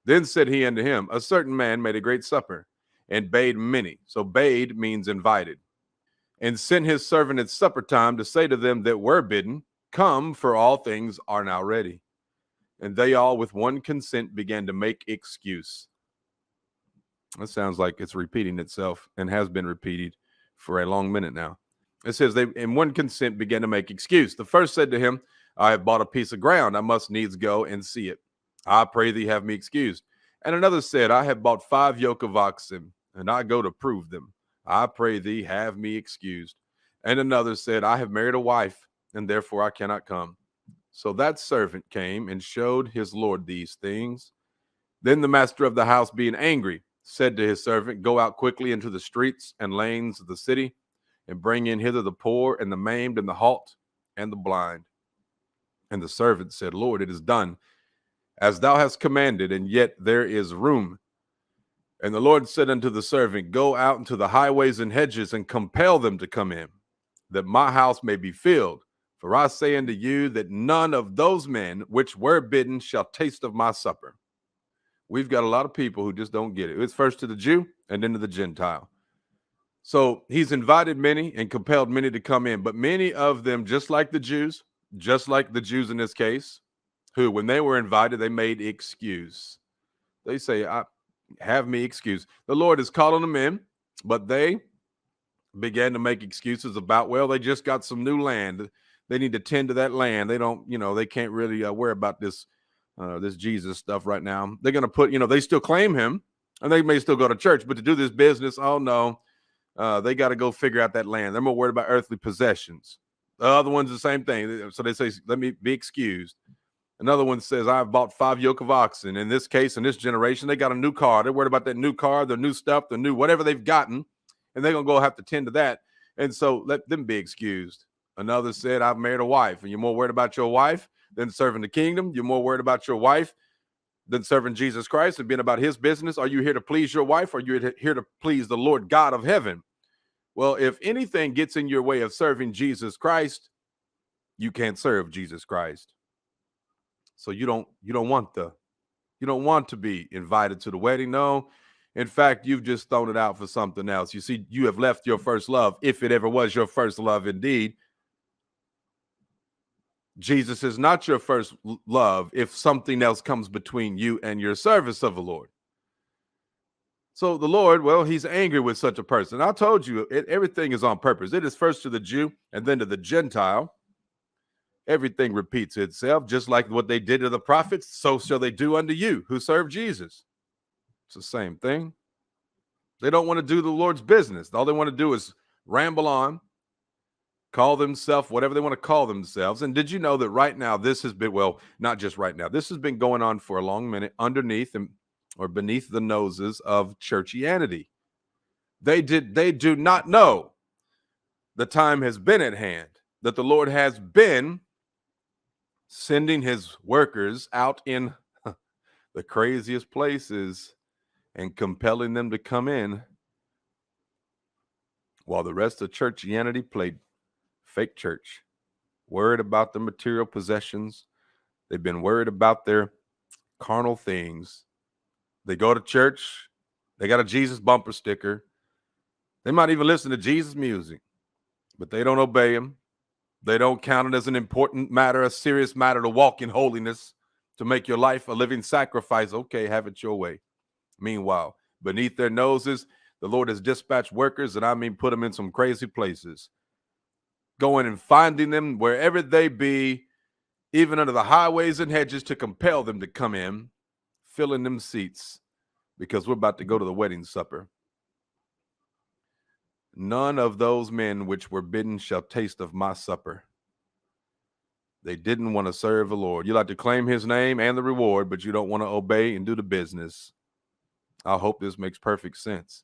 Then said he unto him, a certain man made a great supper, and bade many. So bade means invited. And sent his servant at supper time to say to them that were bidden, come, for all things are now ready. And they all with one consent began to make excuse. That sounds like it's repeating itself and has been repeated for a long minute now. It says they in one consent began to make excuse. The first said to him, I have bought a piece of ground. I must needs go and see it. I pray thee have me excused. And another said, I have bought 5 yoke of oxen, and I go to prove them. I pray thee have me excused. And another said, I have married a wife, and therefore I cannot come. So that servant came and showed his lord these things. Then the master of the house, being angry, said to his servant, go out quickly into the streets and lanes of the city, and bring in hither the poor and the maimed and the halt and the blind. And the servant said, Lord, it is done as thou hast commanded, and yet there is room. And the Lord said unto the servant, go out into the highways and hedges and compel them to come in, that my house may be filled. For I say unto you that none of those men which were bidden shall taste of my supper. We've got a lot of people who just don't get it. It's first to the Jew and then to the Gentile. So he's invited many and compelled many to come in, but many of them, just like the Jews in this case, who, when they were invited, they made excuse. They say, I have me excuse. The Lord is calling them in, but they began to make excuses about, well, they just got some new land. They need to tend to that land. They don't, they can't really worry about this Jesus stuff right now. They're going to put, they still claim him, and they may still go to church, but to do this business, oh no, they got to go figure out that land. They're more worried about earthly possessions. The other one's the same thing. So they say, let me be excused. Another one says, I've bought 5 yoke of oxen. In this case, in this generation, they got a new car. They're worried about that new car, the new stuff, the new whatever they've gotten, and they're going to go have to tend to that. And so let them be excused. Another said, I've married a wife, and you're more worried about your wife than serving the kingdom. You're more worried about your wife than serving Jesus Christ and being about his business. Are you here to please your wife, or are you here to please the Lord God of heaven? Well, if anything gets in your way of serving Jesus Christ, you can't serve Jesus Christ. So you don't want to be invited to the wedding. No. In fact, you've just thrown it out for something else. You see, you have left your first love, if it ever was your first love indeed. Jesus is not your first love if something else comes between you and your service of the Lord. So the Lord, well, he's angry with such a person. I told you, everything is on purpose. It is first to the Jew and then to the Gentile. Everything repeats itself, just like what they did to the prophets, so shall they do unto you who serve Jesus. It's the same thing. They don't want to do the Lord's business. All they want to do is ramble on, call themselves whatever they want to call themselves. And did you know that right now, this has been, well, not just right now, this has been going on for a long minute underneath or beneath the noses of churchianity. They do not know the time has been at hand, that the Lord has been sending his workers out in the craziest places and compelling them to come in, while the rest of churchianity played fake church, worried about the material possessions. They've been worried about their carnal things. They go to church, they got a Jesus bumper sticker. They might even listen to Jesus music, but they don't obey him. They don't count it as an important matter, a serious matter to walk in holiness, to make your life a living sacrifice. Okay, have it your way. Meanwhile, beneath their noses, the Lord has dispatched workers, and I mean put them in some crazy places, going and finding them wherever they be, even under the highways and hedges, to compel them to come in, filling them seats, because we're about to go to the wedding supper. None of those men which were bidden shall taste of my supper. They didn't want to serve the Lord. You like to claim his name and the reward, but you don't want to obey and do the business. I hope this makes perfect sense.